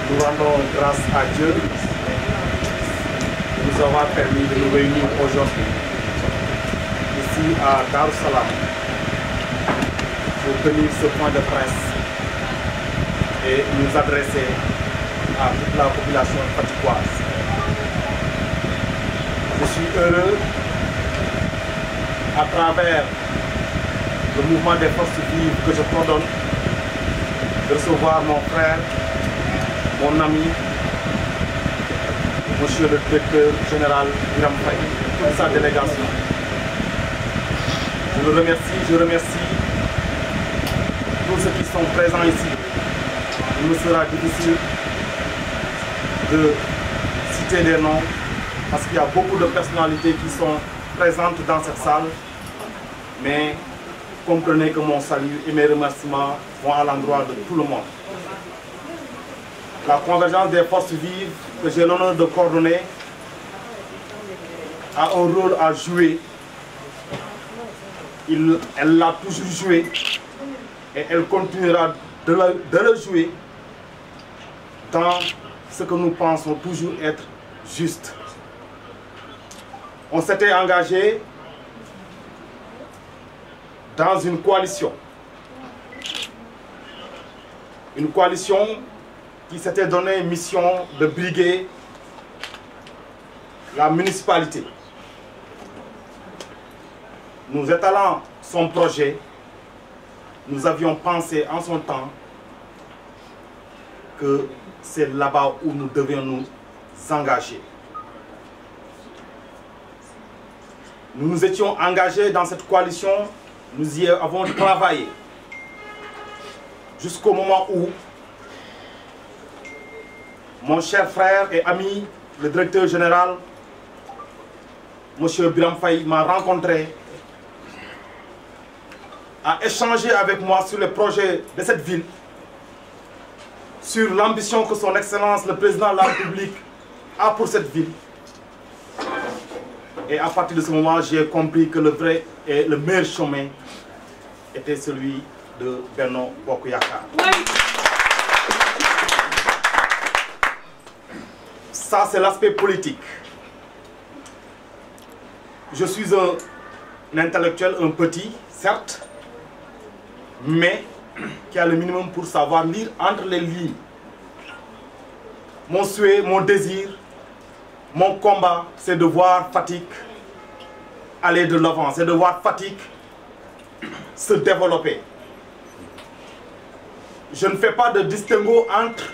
Nous rendons grâce à Dieu de nous avoir permis de nous réunir aujourd'hui ici à Dar es Salaam pour tenir ce point de presse et nous adresser à toute la population faticoise. Je suis heureux à travers le mouvement des forces vives que je coordonne de recevoir mon frère, mon ami, monsieur le directeur général Biram Faye, toute sa délégation. Je remercie tous ceux qui sont présents ici. Il me sera difficile de citer des noms parce qu'il y a beaucoup de personnalités qui sont présentes dans cette salle, mais comprenez que mon salut et mes remerciements vont à l'endroit de tout le monde. La convergence des forces vives que j'ai l'honneur de coordonner a un rôle à jouer. Elle l'a toujours joué et elle continuera de le jouer dans ce que nous pensons toujours être juste. On s'était engagé dans une coalition qui s'était donné mission de briguer la municipalité. Nous étalant son projet, nous avions pensé en son temps que c'est là-bas où nous devions nous engager. Nous nous étions engagés dans cette coalition, nous y avons travaillé jusqu'au moment où mon cher frère et ami, le directeur général, M. Biram Faye, m'a rencontré, a échangé avec moi sur les projets de cette ville, sur l'ambition que son Excellence, le Président de la République, a pour cette ville. Et à partir de ce moment, j'ai compris que le vrai et le meilleur chemin était celui de Benno Bokk Yakaar. Ça, c'est l'aspect politique. Je suis un intellectuel, un petit, certes, mais qui a le minimum pour savoir lire entre les lignes. Mon souhait, mon désir, mon combat, c'est de voir Fatick aller de l'avant, c'est de voir Fatick se développer. Je ne fais pas de distinguo entre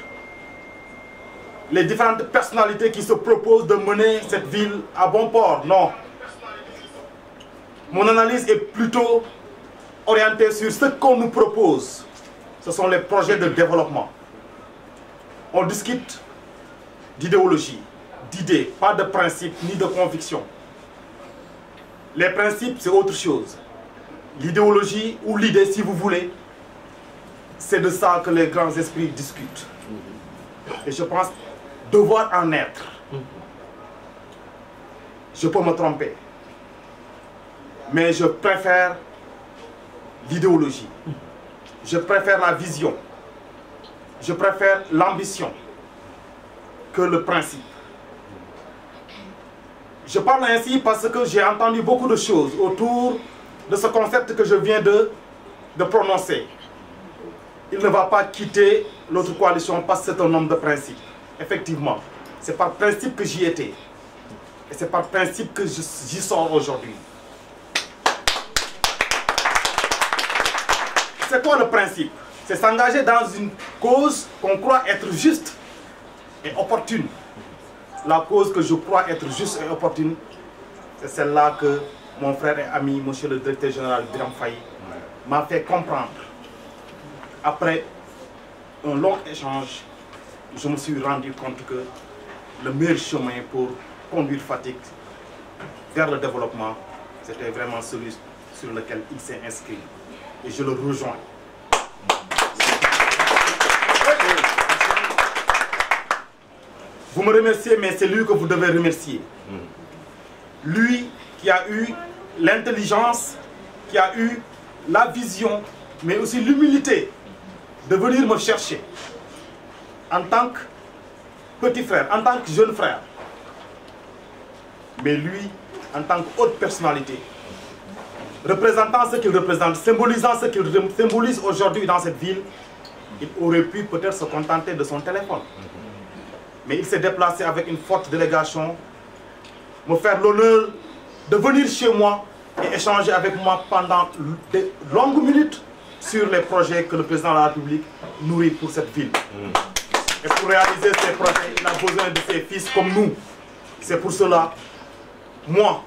les différentes personnalités qui se proposent de mener cette ville à bon port. Non. Mon analyse est plutôt orientée sur ce qu'on nous propose. Ce sont les projets de développement. On discute d'idéologie, d'idées, pas de principes ni de convictions. Les principes, c'est autre chose. L'idéologie ou l'idée, si vous voulez, c'est de ça que les grands esprits discutent. Et je pense devoir en être. Je peux me tromper. Mais je préfère l'idéologie. Je préfère la vision. Je préfère l'ambition que le principe. Je parle ainsi parce que j'ai entendu beaucoup de choses autour de ce concept que je viens de prononcer. Il ne va pas quitter l'autre coalition parce que c'est un homme de principe. Effectivement, c'est par principe que j'y étais. Et c'est par principe que j'y sors aujourd'hui. C'est quoi le principe? C'est s'engager dans une cause qu'on croit être juste et opportune. La cause que je crois être juste et opportune, c'est celle-là que mon frère et ami, monsieur le directeur général Biram Faye, m'a fait comprendre. Après un long échange, je me suis rendu compte que le meilleur chemin pour conduire Fatick vers le développement, c'était vraiment celui sur lequel il s'est inscrit. Et je le rejoins. Vous me remerciez, mais c'est lui que vous devez remercier. Lui qui a eu l'intelligence, qui a eu la vision, mais aussi l'humilité de venir me chercher en tant que petit frère, en tant que jeune frère. Mais lui, en tant que haute personnalité, représentant ce qu'il représente, symbolisant ce qu'il symbolise aujourd'hui dans cette ville, il aurait pu peut-être se contenter de son téléphone. Mais il s'est déplacé avec une forte délégation, me faire l'honneur de venir chez moi et échanger avec moi pendant de longues minutes sur les projets que le président de la République nourrit pour cette ville. Et pour réaliser ces projets, il a besoin de ses fils comme nous. C'est pour cela, moi,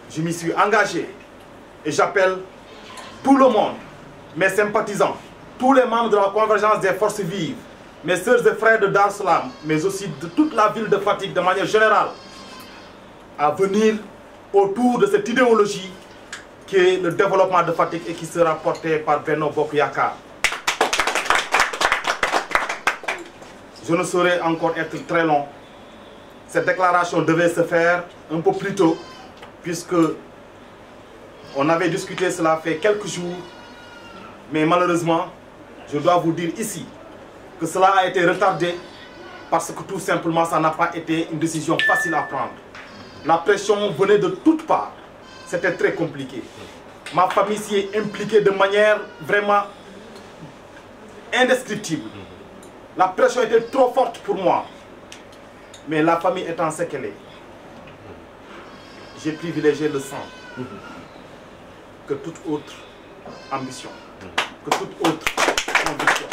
je m'y suis engagé et j'appelle tout le monde, mes sympathisants, tous les membres de la convergence des forces vives, mes sœurs et frères de Dar es Salaam, mais aussi de toute la ville de Fatick de manière générale, à venir autour de cette idéologie qui est le développement de Fatick et qui sera portée par Benno Bokk Yakaar. Je ne saurais encore être très long. Cette déclaration devait se faire un peu plus tôt, puisque on avait discuté cela fait quelques jours, mais malheureusement, je dois vous dire ici que cela a été retardé parce que tout simplement ça n'a pas été une décision facile à prendre. La pression venait de toutes parts, c'était très compliqué. Ma famille s'y est impliquée de manière vraiment indescriptible. La pression était trop forte pour moi, mais la famille étant séquelée, j'ai privilégié le sang que toute autre ambition, que toute autre conviction,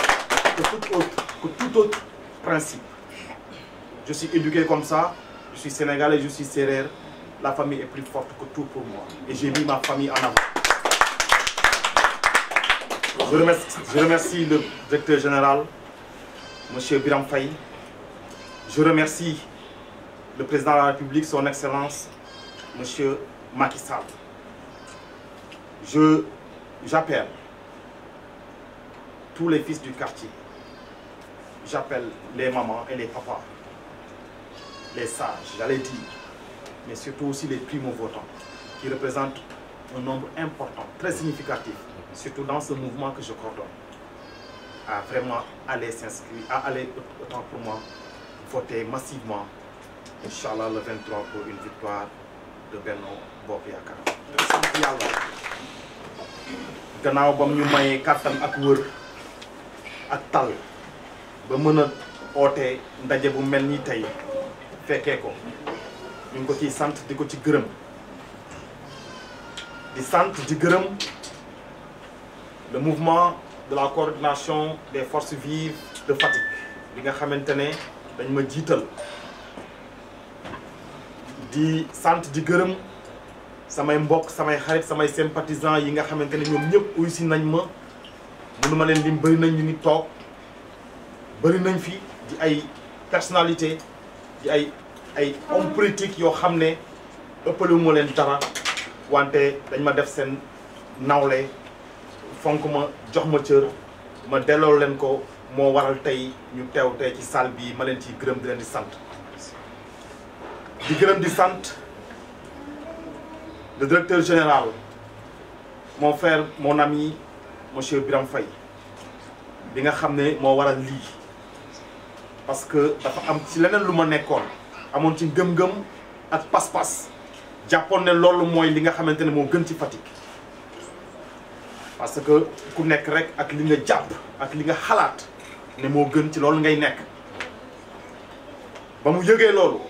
que tout autre principe. Je suis éduqué comme ça, je suis sénégalais, je suis sérère. La famille est plus forte que tout pour moi. Et j'ai mis ma famille en avant. Je remercie le directeur général, M. Biram Faye. Je remercie le président de la République, son Excellence, M. Macky Sall. J'appelle tous les fils du quartier. J'appelle les mamans et les papas, les sages, j'allais dire, mais surtout aussi les primo-votants, qui représentent un nombre important, très significatif, surtout dans ce mouvement que je coordonne, à vraiment aller s'inscrire, à aller, autant pour moi, voter massivement, Inch'Allah, le 23 pour une victoire de Benno Bokk Yakaar. sant yàlla gannaaw bam ñu mayee kàttan ak wër ak tal ba mën a oote ndaje bu mel ni tey fekkee ko ñu ngi ko ciy sant di ko ci gërëm di sant di gërëm le mouvement de la coordination des forces vives de Fatick bi nga xamante ne dañ ma jiital di sant di gërëm samay mbokk samay xarit samay sympathisants yi nga xamante ne ñoom ñëpp uy si nañ ma mënuma leen lim bëri nañ ñu ngi toog bëri nañ fi di ay personnalité di ay hommes politiques yoo xam ne ëppale moo leen dara wante dañ ma def seen nawle fonk ma jox ma cër ma delloo leen ko moo waral tey ñu teew tey ci salle bi ma leen ciy gërëm di leen di sant di gërëm di sant le directeur général mon frère mon ami monsieur Biram Faye bi nga xam ne moo waral lii parce que dafa am ci leneen lu ma nekkoon amoon ci ngëm-ngëm ak pas-pas jàppoon ne loolu mooy li nga xamante ne moo gën ci Fatick parce que ku nekk rek ak li nga jàpp ak li nga xalaat ne moo gën ci loolu ngay nekk ba mu yëgee loolu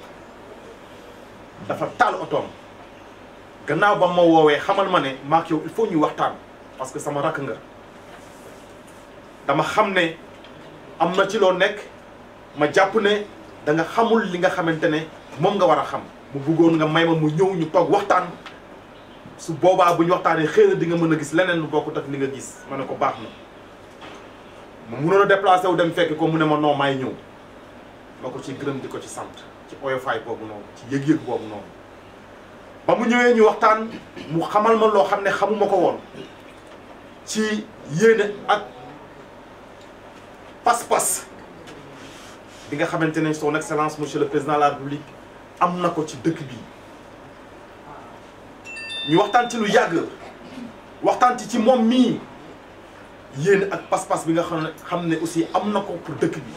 dafa taal otoom gannaaw ba ma woowee xamal ma ne maak yow il faut ñu waxtaan parce que sama rakk nga dama xam ne am na ci loo nekk ma jàpp ne da nga xamul li nga xamante ne moom nga war a xam mu bëggoon nga may ma mu ñëw ñu toog waxtaan su boobaa bu ñu waxtaanee xëy na di nga mën a gis leneen lu bokkut ak li nga gis ma ne ko baax na mu mënoon a déplacé wu dem fekk ko mu ne ma non maay ñëw ma ko ci gërëm di ko ci sant ci oyofaay boobu noonu ci yëg-yëg boobu noonu ba mu ñëwee ñu waxtaan mu xamal ma loo xam ne xamuma ko woon ci yéene ak pas-pas bi nga xamante ne son excellence monsieur le président de la République am na ko ci dëkk bi ñu waxtaan ci lu yàgg waxtaan ci moom mii yéen ak pas-pas bi nga xam ne aussi am na ko pour dëkk bi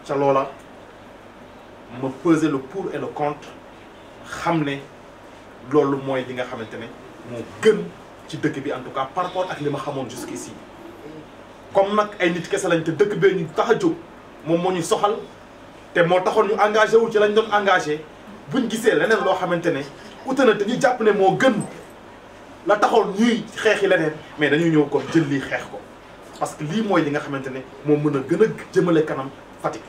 ca loola ma peser le pour et le contre xam ne loolu mooy li nga xamante ne moo gën ci dëkk bi en tout cas par rapport ak li ma xamoon jusqu'ici comme nag ay nit kese lañ te dëkk bee ñu tax a jóg moom moo ñu soxal te moo taxoon ñu engagé wu ci lañ doon engagé buñ gisee leneen loo xamante ne ute na te ñu jàpp ne moo gën la taxoon ñuy xeexi leneen mais dañuy ñëw kon jël lii xeex ko parce que lii mooy li nga xamante ne moo mën a gën a jëmale kanam Fatick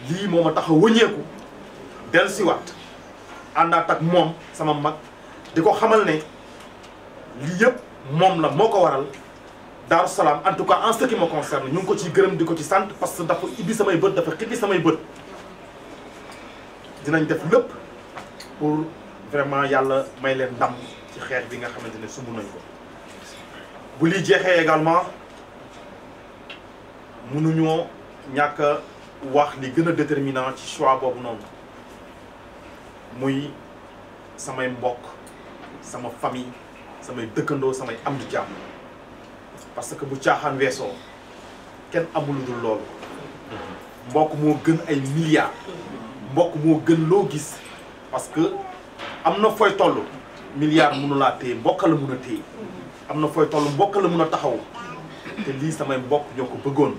lii moo ma tax a wëññeeku dellusiwaat àndaat ak moom sama mag di ko xamal ne lii yëpp moom la moo ko waral Daaru Salaam en tout cas en ce qui me concerne ñu ngi ko ciy gërëm di ko ci sant parce que dafa ibbi samay bët dafa xibbi samay bët dinañ def lépp pour vraiment yàlla may leen ndam ci xeex bi nga xamante ne sumb nañ ko bu lii jeexee également mënuñoo ñàkk a wax li gën a déterminant ci choix boobu noonu muy samay mbokk sama famille samay dëkkandoo samay am di jàmm parce que bu caaxaan weesoo kenn amul lu dul loolu mbokk moo gën ay milliards mbokk moo gën loo gis parce que am na fooy toll milliards mënu laa téye mbokk la mun a téye am na fooy toll mbokk la mun a taxaw te lii samay mbokk ñoo ko bëggoon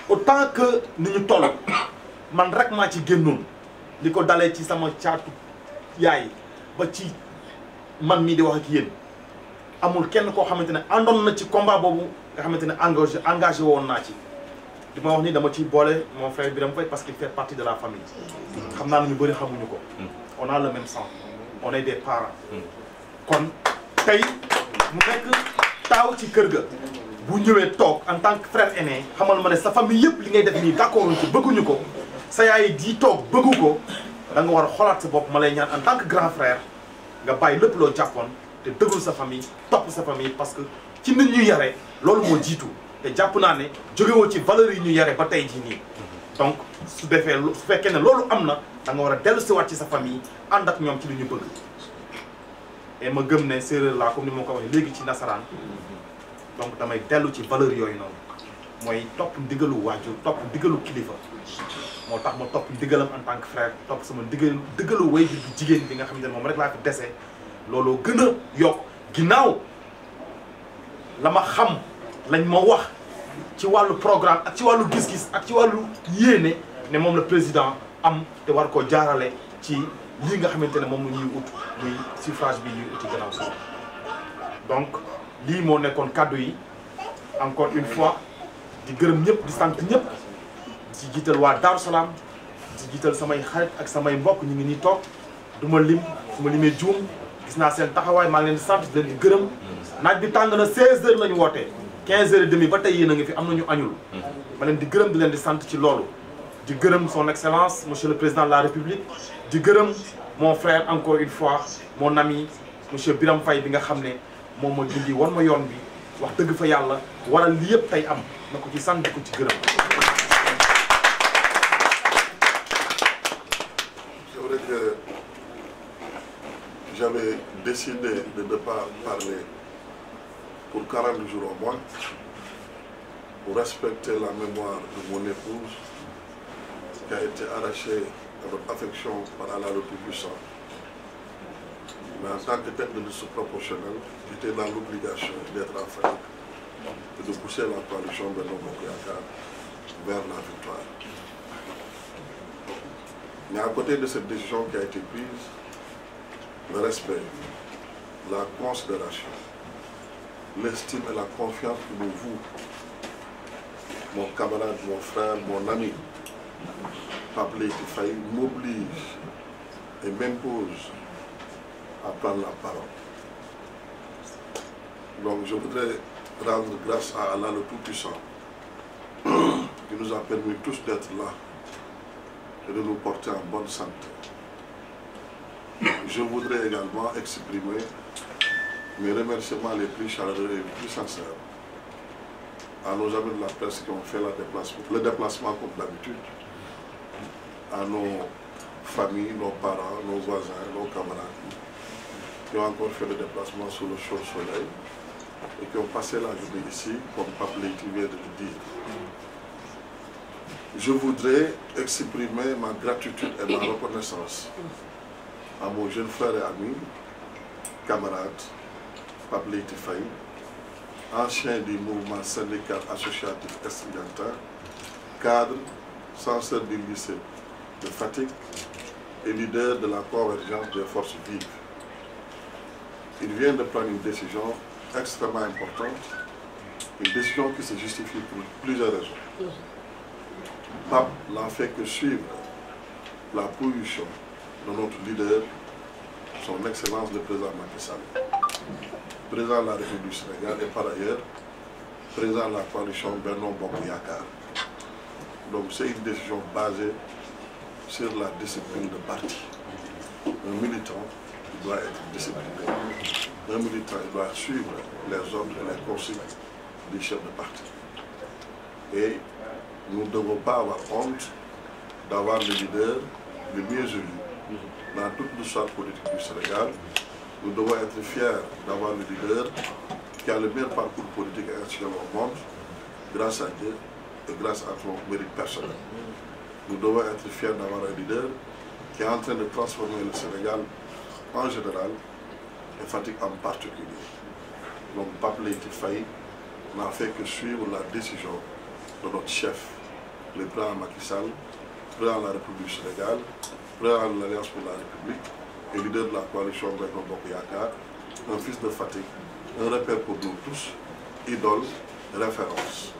autant que ni ñu toll man rek maa ci génnoon li ko dalee ci sama caatu yaay ba ci man mii di wax ak yéen amul kenn koo xamante ne àndoon na ci combat boobu nga xamante ne engagé woon naa ci li ma wax ni dama ciy boole mon frère Birame Faye parce qu'il fait partie de la famille xam naa ne ñu bëri xamuñu ko on a le même sang on est des parents kon tey mu nekk taaw ci kër ga bu ñëwee toog en tant que frère aîné xamal ma ne sa famille yëpp li ngay def nii d'accord ci bëgguñu ko sa yaay di toog bëggu ko da nga war a xoolaat sa bopp ma lay ñaan en tant que grand frère nga bàyyi lépp loo jàppoon te dëggul sa famille topp sa famille parce que ci nit ñu yare loolu moo jiitu te jàpp naa ne jógewoo ci valeurs yi ñu yare ba tey jii nii donc su fekkee ne loolu am na da nga war a dellu siwaat ci sa famille ànd ak ñoom ci li ñu bëgg et ma gëm ne séeréer laa comme ni ma ko waxee léegi ci nasaraan donc damay dellu ci valeurs yooyu noonu mooy topp ndigalu waajur topp ndigalu kilifa moo tax ma topp ndigalam en tant que frère topp sama ndigalu way bi bu jigéen bi nga xam ne moom rek laa fi dese looloo gën a yokk ginnaaw la ma xam lañ ma wax ci wàllu programme ak ci wàllu gis-gis ak ci wàllu yéene ne moom la président am te war koo jaarale ci lii nga xamante ne moom la ñuy ut muy suffrage bi ñuy uti gannaaw suuf donc lii moo nekkoon kàddu yi encore une fois di gërëm ñëpp di sant ñëpp di jiital waa Daaru Salaam di jiital samay xarit ak samay mbokk ñu ngi nii toog du ma lim su ma limee juum gis naa seen taxawaay maa ngi leen di sant di leen di gërëm naaj bi tàng na 16h la ñu wootee 15h30 ba tey yéen a ngi fi am nañu añul ma leen di gërëm di leen di sant ci loolu di gërëm son excellence monsieur le président de la république di gërëm mon frère encore une fois mon ami monsieur Birame Faye bi nga xam ne moom ma dindi war ma yoon bi wax dëgg fa yàlla waral li yëpp tey am na ko ci sant di ko ci gërëm. C'est vrai que j'avais décidé de ne pas parler pour 40 jours au moins, pour respecter la mémoire de mon épouse qui a été arrachée à notre affection par Allah le Tout-Puissant. Mais en tant que tête de liste proportionnelle, j'étais dans l'obligation d'être en Fatick et de pousser la coalition Benno Bokk Yaakaar vers la victoire. Mais à côté de cette décision qui a été prise, le respect, la considération, l'estime et la confiance que vous, mon camarade, mon frère, mon ami, Pape Leyti Faye, m'oblige et m'impose à prendre la parole. Donc je voudrais rendre grâce à Allah le Tout-Puissant qui nous a permis tous d'être là et de nous porter en bonne santé. Je voudrais également exprimer mes remerciements les plus chaleureux et les plus sincères à nos amis de la presse qui ont fait le déplacement comme d'habitude, à nos familles, nos parents, nos voisins, nos camarades, qui ont encore fait le déplacement sous le chaud soleil et qui ont passé la journée ici, comme Pape Leïty vient de le dire. Je voudrais exprimer ma gratitude et ma reconnaissance à mon jeune frère et ami, camarade, Pape Leïty Faye, ancien du mouvement syndical associatif estudiantin, cadre, censeur du lycée de Fatick et leader de la convergence des forces vives. Il vient de prendre une décision extrêmement importante, une décision qui se justifie pour plusieurs raisons. Pape n'a fait que suivre la position de notre leader, son Excellence le président Macky Sall, président de la République du Sénégal et par ailleurs président de la coalition Benno Bokk Yakaar. Donc c'est une décision basée sur la discipline de parti. Un militant doit être discipliné. Un militant doit suivre les ordres et les consignes du chef de parti. Et nous ne devons pas avoir honte d'avoir le leader le mieux élu dans toute l'histoire politique du Sénégal. Nous devons être fiers d'avoir le leader qui a le meilleur parcours politique et institutionnel au monde, grâce à Dieu et grâce à son mérite personnel. Nous devons être fiers d'avoir un leader qui est en train de transformer le Sénégal en général et Fatick en particulier. Donc Pape Leïty Faye n'a fait que suivre la décision de notre chef, le président Macky Sall, président de la République du Sénégal, président de l'Alliance pour la République et leader de la coalition Benno Bokk Yakaar, un fils de Fatick, un repère pour nous tous, idole, référence.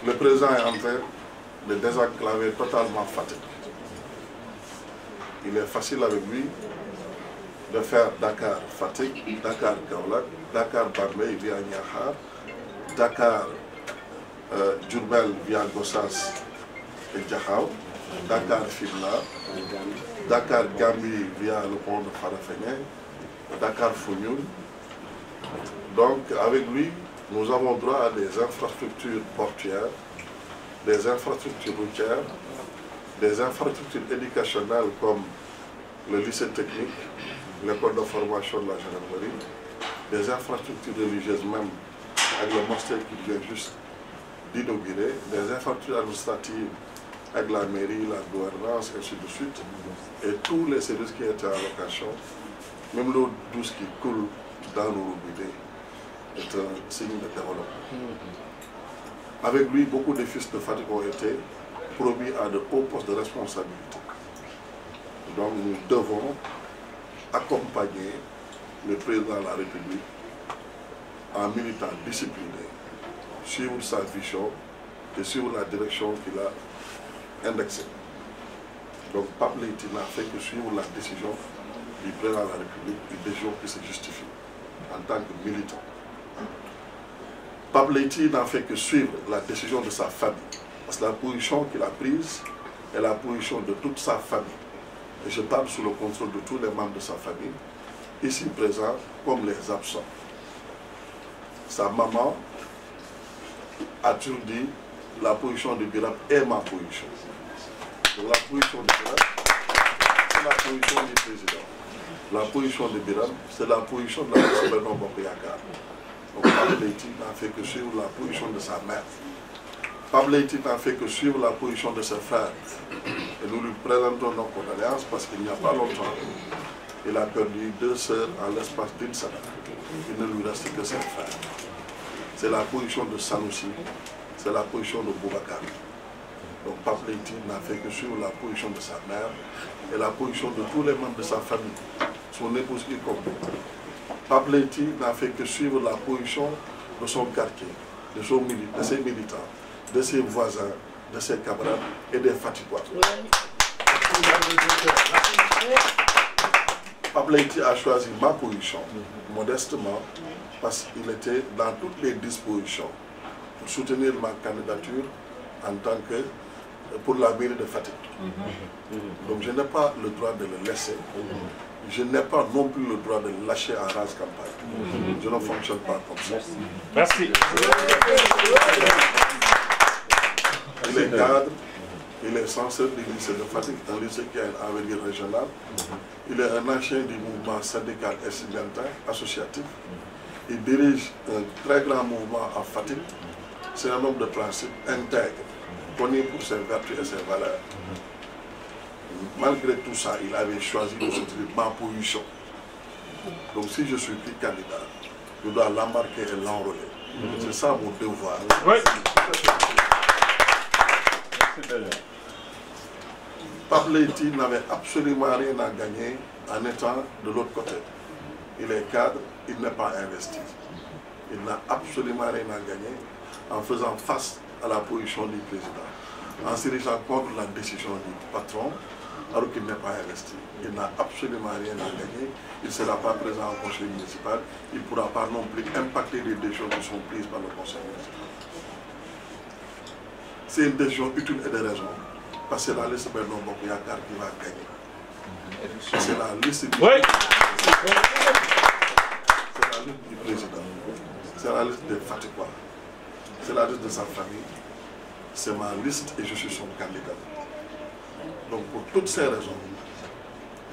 Le président est en train de désenclaver totalement Fatick. Il est facile avec lui de faire Dakar-Fatick, Dakar-Kaolack, Dakar-Bambey via Niakhar, Dakar-Diourbel via Gossas et Diakhao, Dakar-Fimela, Dakar-Gambie via le pont de Farafenni, Dakar-Founioul. Donc avec lui, nous avons droit à des infrastructures portuaires, des infrastructures routières, des infrastructures éducationnelles comme le lycée technique, l'école de formation de la gendarmerie, des infrastructures religieuses même, avec le mosquée qui vient juste d'inaugurer, des infrastructures administratives avec la mairie, la gouvernance, et ainsi de suite, et tous les services qui étaient en location, même l'eau douce qui coule dans nos robinets, est un signe de développement. Avec lui, beaucoup de fils de Fatick ont été promis à de hauts postes de responsabilité. Donc nous devons accompagner le président de la République en militant discipliné, suivre sa vision et suivre la direction qu'il a indexée. Donc Pape Leïty n'a fait que suivre la décision du président de la République, une décision qui se justifie en tant que militant. Pape Leïty n'a fait que suivre la décision de sa famille, parce que la position qu'il a prise est la position de toute sa famille. Et je parle sous le contrôle de tous les membres de sa famille, ici présents comme les absents. Sa maman a toujours dit la position de Birame est ma position. Donc la position de Birame, c'est la position du président. La position de Birame, c'est la position de la Benno Bokk Yakaar. Donc Pape Leïty n'a fait que suivre la position de sa mère. Pape Leïty n'a fait que suivre la position de ses frères. Et nous lui présentons nos condoléances parce qu'il n'y a pas longtemps, il a perdu 2 sœurs en l'espace d'une semaine. Il ne lui reste que ses frères. C'est la position de Sanoussi, c'est la position de Boubacar. Donc Pape Leïty n'a fait que suivre la position de sa mère et la position de tous les membres de sa famille, son épouse y compris. Pape Leïty n'a fait que suivre la position de son quartier, de ses militants, de ses voisins, de ses camarades et des Fatickois. Pape Leïty a choisi ma position, modestement, parce qu'il était dans toutes les dispositions pour soutenir ma candidature en tant que pour la mairie de Fatick. Donc je n'ai pas le droit de le laisser. Je n'ai pas non plus le droit de le lâcher en rase campagne. Je ne fonctionne pas comme ça. Merci. Il est cadre, Il est censeur du lycée de Fatick, un lycée qui a une envergure régionale. Il est un ancien du mouvement syndical et studentin associatif. Il dirige un très grand mouvement à Fatick. C'est un homme de principe intègre, connu pour ses vertus et ses valeurs. Malgré tout ça, il avait choisi de soutenir ma position. Donc si je suis plus candidat, je dois l'embarquer et l'enrôler. C'est ça mon devoir. Oui. Pape Leïty n'avait absolument rien à gagner en étant de l'autre côté. Il est cadre, il n'est pas investi. Il n'a absolument rien à gagner en faisant face à la position du président, en se dirigeant contre la décision du patron, alors qu'il n'est pas investi. Il n'a absolument rien à gagner, il ne sera pas présent au conseil municipal, il ne pourra pas non plus impacter les décisions qui sont prises par le conseil municipal. C'est une décision utile et de raison, parce que c'est la liste Benno Bokk Yakaar qui va gagner. C'est la liste du, Oui. du président, c'est la liste des Fatickois, c'est la liste de sa famille, c'est ma liste et je suis son candidat. Donc pour toutes ces raisons,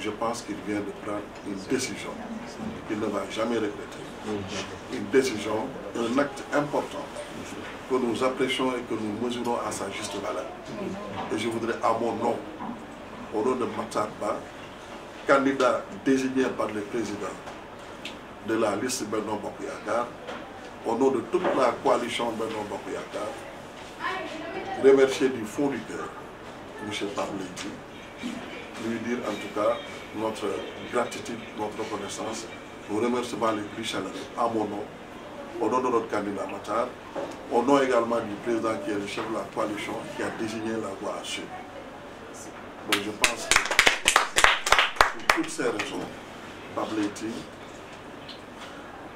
je pense qu'il vient de prendre une décision qu'il ne va jamais regretter. Une décision, un acte important que nous apprécions et que nous mesurons à sa juste valeur. Et je voudrais à mon nom, au nom de Matar Ba, candidat désigné par le président de la liste Benno Bokk Yakaar, au nom de toute la coalition Benno Bokk Yakaar, remercier du fond du cœur M. Pape Leïty, lui dire en tout cas notre gratitude, notre reconnaissance, nos remerciements les plus chaleureux à mon nom, au nom de notre candidat Matar, au nom également du président qui est le chef de la coalition qui a désigné la voie à suivre. Donc je pense que pour toutes ces raisons, Pape Leïty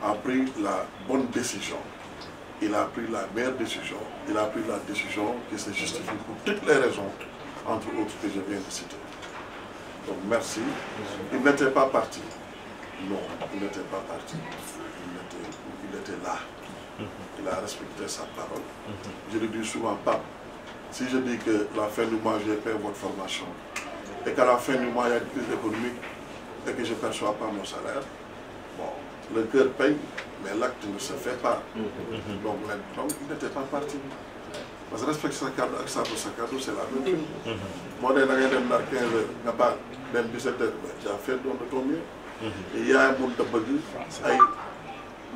a pris la bonne décision. Il a pris la meilleure décision. Il a pris la décision qui se justifie pour toutes les raisons, entre autres que je viens de citer. Donc merci. Il n'était pas parti. Non, il n'était pas parti. Il était là. Il a respecté sa parole. Je le dis souvent, Pape, si je dis que la fin du mois, j'ai payé votre formation, et qu'à la fin du mois, il y a une crise économique, et que je ne perçois pas mon salaire, bon, le cœur paye, mais l'acte ne se fait pas. Donc il n'était pas parti. Parce que respecter sa carte, accepter sa carte, c'est la même chose. Moi, je suis allé dans 15 heures, je suis 17 heures, tu as fait don de ton mieux. Et il y a un monde de bug.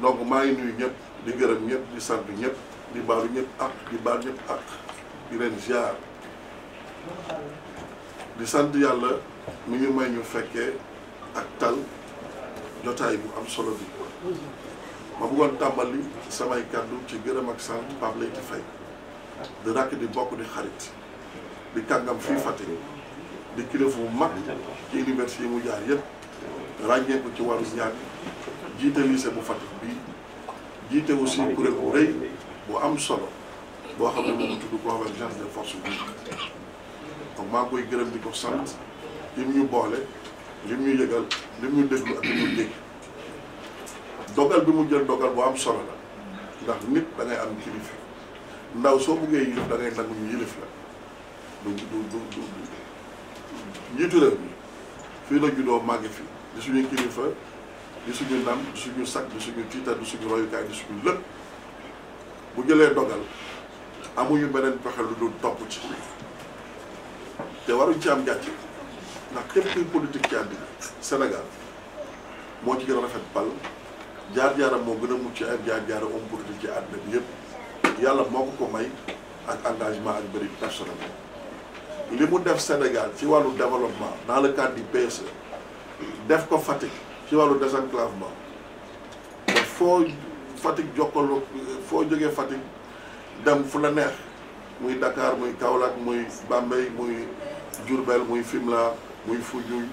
Donc, je suis venu, di gërëm ñëpp di sant ñëpp di baalu ñëpp ak di baal ñëpp ak di leen ziar di sant yàlla mi ñu may ñu fekkee ak tal jotaay bu am solo bi ma bëggoon tàmbali samay kàddu ci gërëm ak sant Pape Leïty Faye di rakk di bokk di xarit di kàngam fii Fatick di kilifa bu mag ci université yi mu jaar yëpp ràññee ko ci wàllu njàng jiite lycée bu Fatick bii jiite aussi kuréel bu rëy bu am solo boo xam ne moom tudd convergence des forces vives donc maa ngi koy gërëm di ko sant lim ñu boole lim ñu yëgal lim ñu déglu ak lim ñu dégg dogal bi mu jël dogal bu am solo la ndax nit da ngay am kilifa ndaw soo buggee yilif da ngay nangu ñu yilif la du njiitu réew mi fii la juddoo màgge fi di suñu kilifa di suñu ndam di suñu sag di suñu tiitar di suñu royukaay di suñu lépp bu jëlee dogal amuñu beneen pexe lu dul topp ci te waruñ ci am gàcce ndax képp kuy politique ci àddina Sénégal moo ci gën a rafet bal jaar-jaaram moo gën a mucc ay jaar-jaaram homme politique ci àddina bi yëpp yàlla moo ko may ak engagement ak bëri personnel li mu def Sénégal ci wàllu développement dans le cadre du PSE def ko Fatick ci wàllu désenclavement te foo Fatick jokkaloo foo jógee Fatick dem fu la neex muy Dakar muy Kaolack muy Bambey muy Diourbel muy Fimela muy Foundiougne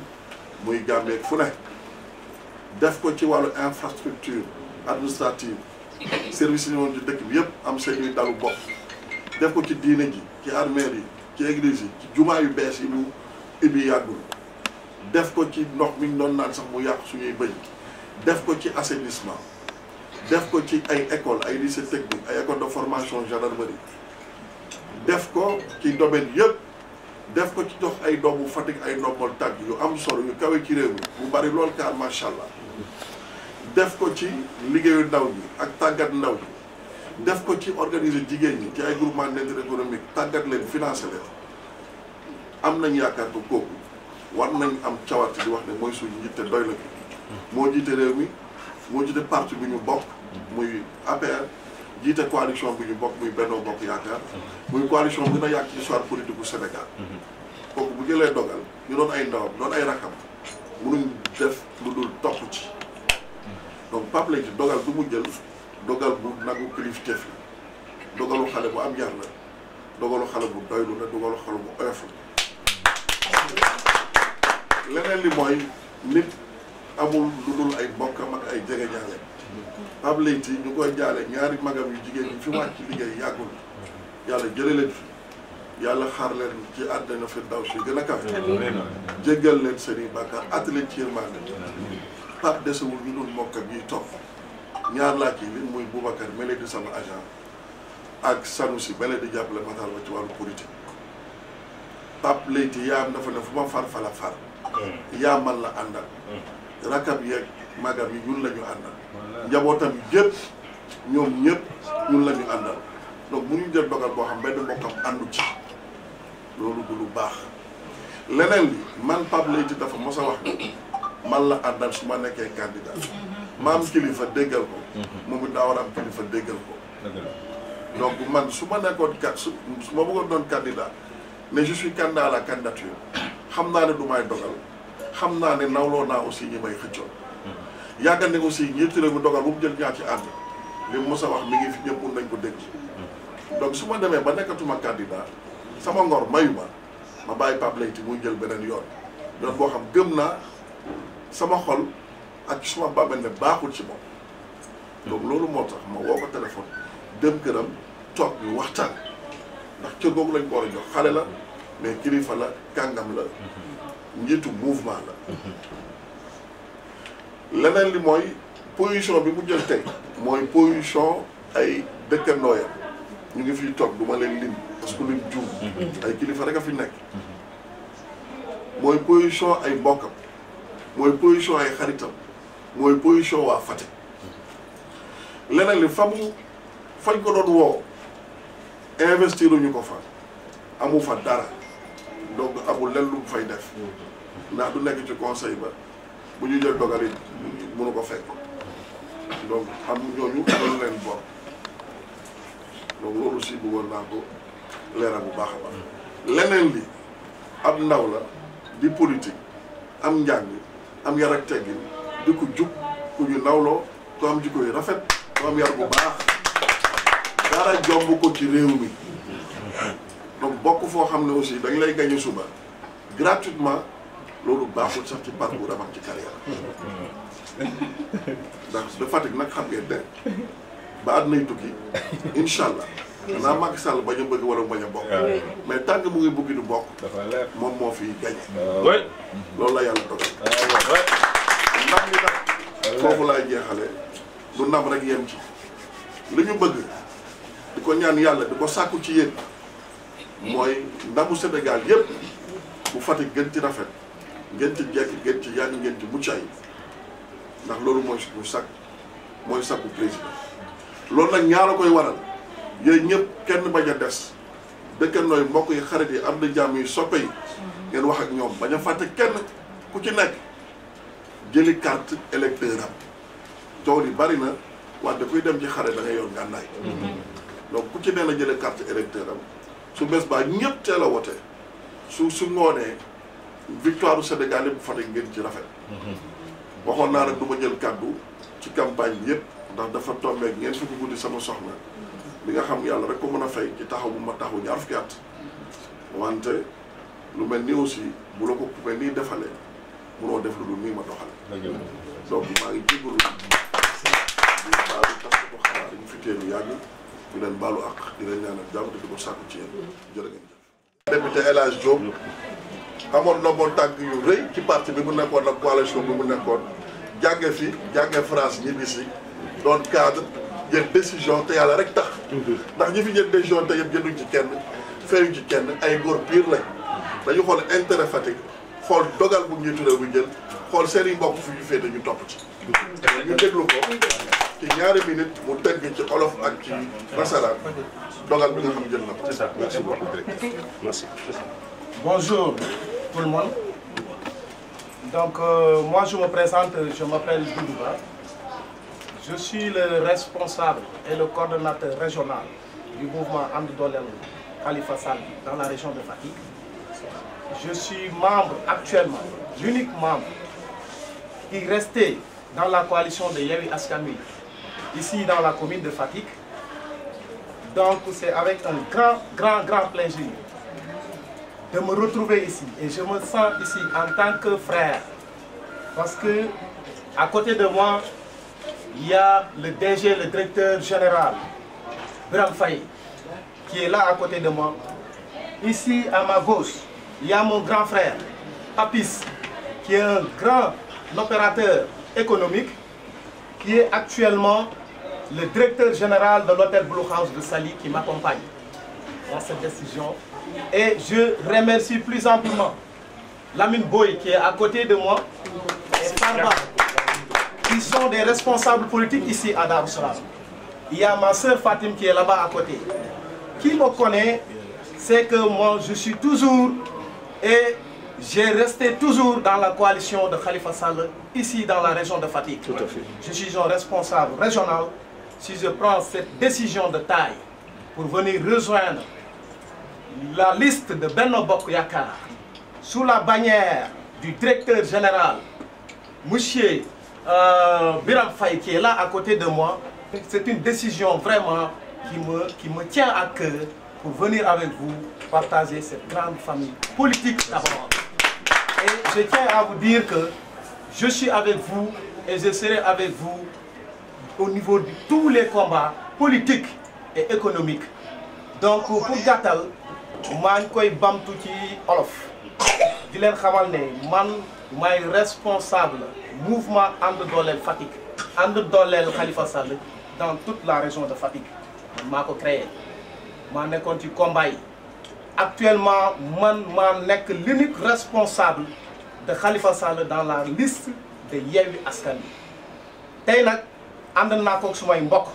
muy Gambie fu ne def ko ci wàllu infrastructure administrative service yi woon ci dëkk bi yëpp am seen dalu bopp def ko ci diine ji ci armée yi ci église yi ci jumaa yu bees yi mu ibbi yàggul def ko ci ndox mi ñu doon naan sax mu yàq suñuy bëñ def ko ci assainissement def ko ci ay école ay lycée technique ay école de formation gendarmerie def ko ci domaine yëpp def ko ci jox ay doomu Fatick ay ndombal tàgg yu am solo yu kawe ci réew mi bu bari lool kaar macha allah def ko ci liggéeyu ndaw ñi ak tàggat ndaw ñi def ko ci organiser jigéen ñi ci ay groupement d'intérêt économique tàggat leen financer leen am nañ yaakaar ko kooku war nañ am cawarte di wax ne mooy suñu njiite doy la moo jiite réew mi moo jiite parti bi ñu bokk muy APR jiite coalition bi ñu bokk muy Benno Bokk Yaakaar muy coalition bu gën a yàgg ci histoire politique bu Sénégal kooku bu jëlee dogal ñu doon ay ndawam doon ay rakam mënuñ def lu dul topp ci donc Pape Leyti dogal bu mu jël dogal bu nagu kilifteef la dogalu xale bu am yar la dogalu xale bu doylu la dogalu xale bu oyof la leneen li mooy nit amul lu dul ay mbokkam ak ay jegeñaale Pape Leyti ñu koy jaale ñaari magam yu jigéen ñi fi wàcc ci liggéey yàggul yàlla jële leen fi yàlla xaar leen ci àddina firdawsi gën a kawe jéggal leen seeni bàkkaar àtte leen ci yërmande Pape desewul ñu dul mbokkam yi topp ñaar laa ci lim muy Boubacar mele di sama agent ak Sanoussi mele di jàppale Matar Ba ci wàllu politique Pape Leyti yaam dafa ne fu ma far fala far yaa man la àndal rakab yeeg magam yi ñun la ñu àndal njabootam yi yëpp ñoom ñëpp ñun la ñu àndal donc mu ñu jël dogal boo xam benn mbokkam àndu ci loolu du lu baax leneen li man Pape Leyti dafa mos a wax ne man la àndal su ma nekkee candidat ma am kilifa déggal ko moom it daa war a am kilifa déggal ko donc man su ma nekkoon su ma bëggoon doon candidat ne je suis candidat à la candidature xam naa ne du may dogal xam naa ne nawloo naa aussi ñi may xëccoon yàggal ne aussi njiitu réew mi dogal bu mu jël ñaar ci ànd li mu mos a wax mi ngi fi ñëpp mun nañ ko dégg donc su ma demee ba nekkatuma candidat sama ngor mayu ma bàyyi Pape Leyti muy jël beneen yoon boo xam gëm naa sama xol ak suma bàmmeel ne baaxul ci moom donc loolu moo tax ma woo ko téléphone dem këram toog ñu waxtaan ndax cër googu lañ ko war a jox xale la mais kilifa la kàngam la njiitu mouvement la leneen li mooy position bi mu jël tey mooy position ay dëkkandooyam ñu ngi fiy toog du ma leen lim parce que luñ juum ay kilifa rek a fi nekk mooy position ay mbokkam mooy position ay xaritam mooy position waa Fatick leneen li fañ ko doon woo investir ñu ko fa amu fa dara donc amul lenn lu mu fay def ndax du nekk ci conseil ba bu ñu jël dogal it mënu ko fekk donc am ñooñu doon leen bor donc loolu aussi bëggoon naa ko leeral bu baax a baax leneen li am ndaw la di politique am njàng am yar ak teggin di ko jub ku ñu nawloo ku am jikko yu rafet ku am yar bu baax dara jomb ko ci réew mi donc bokk foo xam ne aussi dañ lay gañe suba gratuitement loolu baaxul sax ci parcours am ak ci carrière ndax de Fatick nag xam ngeen ne ba àddunay tukki incha allah naa Macky Sall bañ a bëgg wala bañ a bokk mais tant que mu ngi bëgg du bokk moom moo fi gañe loolu la yàlla dogal ndam li nag foofu laay jeexale du ndam rek yem ci li ñu bëgg di ko ñaan yàlla di ko sàkku ci yéen mooy ndamu Sénégal yépp bu Fatick gën ci rafet ngeen ci jekk ngeen ci yàgg ngeen ci mucc ayib ndax loolu mooy suñu sàkk mooy sàkku président loolu nag ñaar a koy waral yéen ñëpp kenn bañ a des dëkkandooy mbokk yi xarit yi am na jàmm yi soppe yi ngeen wax ak ñoom bañ a fàtte kenn ku ci nekk jëli carte électeur am coow li bari na wante kuy dem ci xare da ngay yor ngànnaay donc ku ci nee na jëlee carte électeur am su bés baa ñëpp teel a wote su ngoonee victoire du Sénégal yëpp bu Fatick ngeen ci rafet waxoon naa nag du ma jël kàddu ci campagne bi yëpp ndax dafa tombeek ngeen fukki guddi sama soxna li nga xam yàlla rek ko mën a fay ci taxaw bu ma taxaw ñaar fukki at wante lu mel ni aussi bu la ko mel nii defalee munoo def lu dul nii ma doxale donc maa ngi jégalu di baalu taskatu xabaar yi ñu fi teelu yàgg di leen baalu àq di leen ñaanal jàmm te di ko sàkku ci yéen jërë ngeen jëf. député El Hadj Diop amoon ndombo tànk yu rëy ci parti bi mu nekkoon ak coalition bi mu nekkoon jànge fi jànge France ñibbisi doon cadre jël décision te yàlla rek tax ndax ñi fi jël décision te yëpp jënduñ ci kenn feyuñ ci kenn ay góor pire lañ dañu xool intérêt Fatick xool dogal bu njiitu réew bi jël xool seen i mbokk fi ñu féete ñu topp ci. ñu déglu ko ci ñaari minutes mu tënk ci olof ak ci nasaraan dogal bi nga xam jël na ko. C'est ça, merci beaucoup directeur. Merci. Bonjour tout le monde. Donc moi je me présente, je m'appelle Doudou Ba. Je suis le responsable et le coordonnateur régional du mouvement And Doolel Khalifa Sall dans la région de Fatick. Je suis membre actuellement, l'unique membre qui restait dans la coalition de Yewwi Askan Wi, ici dans la commune de Fatick. Donc c'est avec un grand plaisir de me retrouver ici. Et je me sens ici en tant que frère. Parce que à côté de moi, il y a le DG, le directeur général, Biram Faye, qui est là à côté de moi. Ici, à ma gauche, il y a mon grand frère, Papis, qui est un grand opérateur économique, qui est actuellement le directeur général de l'hôtel Blue House de Saly, qui m'accompagne dans cette décision. Et je remercie plus amplement Lamine Boy, qui est à côté de moi, et Farba, qui sont des responsables politiques ici à Darou Salam. Il y a ma soeur Fatim qui est là-bas à côté. Qui me connaît, c'est que moi je suis toujours et j'ai resté toujours dans la coalition de Khalifa Sall ici dans la région de Fatick. Tout à fait. Je suis un responsable régional. Si je prends cette décision de taille pour venir rejoindre la liste de Benno Bokk Yakaar sous la bannière du directeur général, monsieur Biram Faye, qui est là à côté de moi, c'est une décision vraiment qui me tient à cœur pour venir avec vous partager cette grande famille politique d'abord. Et je tiens à vous dire que je suis avec vous et je serai avec vous au niveau de tous les combats politiques et économiques. Donc pour gàttal maa ngi koy bamtu ci olof di leen xamal ne man maay responsable mouvement And Doolel Fatick, And Doolel Khalifa Sall dans toute la région de Fatick. maa ko créé maa nekkoon ci combat yi. Actuellement man maa nekk l'unique responsable de Khalifa Sall dans la liste de Yewwi Askan Wi. Tey nag ànd naa ko sumay mbokk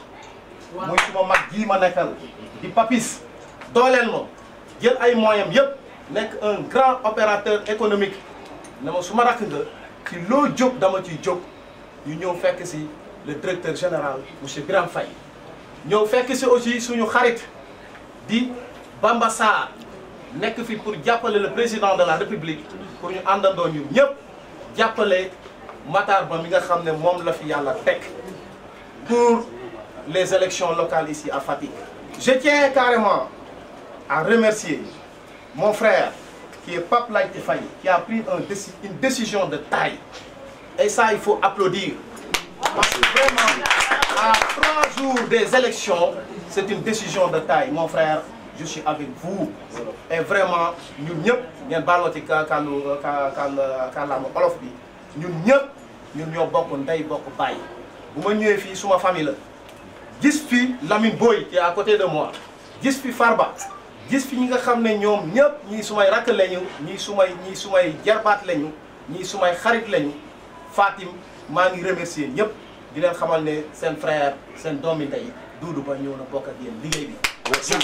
muy suma mag gii ma nekkal di Papis dooleel ma jël ay moyens yëpp nekk un grand opérateur économique ne ma suma rakk nga ci loo jóg dama ciy jóg. ñu ñëw fekk si le directeur général monsieur Biram Faye ñëw fekk si aussi suñu xarit di Bamba Sarr nekk fi pour jàppale le président de la république pour ñu àndandoo ñun ñëpp jàppale Matar Ba mi nga xam ne moom la fi yàlla teg pour les élections locales ici à Fatick. Je tiens carrément à remercier mon frère qui est Pape Laïté Faye, qui a pris une décision de taille. Et ça, il faut applaudir. Parce que vraiment, à 3 jours des élections, c'est une décision de taille. Mon frère, je suis avec vous. Et vraiment, nous ñëpp ngeen baal ma ci kàllaama olof bi ñun ñoo bokk ndey bokk baay. bu ma ñëwee fii suma famille la gis fi Lamine Boy qui est à côté de moi gis fi Farba gis fi ñi nga xam ne ñoom ñëpp ñii sumay rakk lañu ñii sumay jarbaat lañu ñii sumay xarit lañu. Fatim maa ngi remercier ñëpp di leen xamal ne seen frère seen doomi ndey Doudou Ba ñëw na bokk ak yéen liggéey bi. Merci.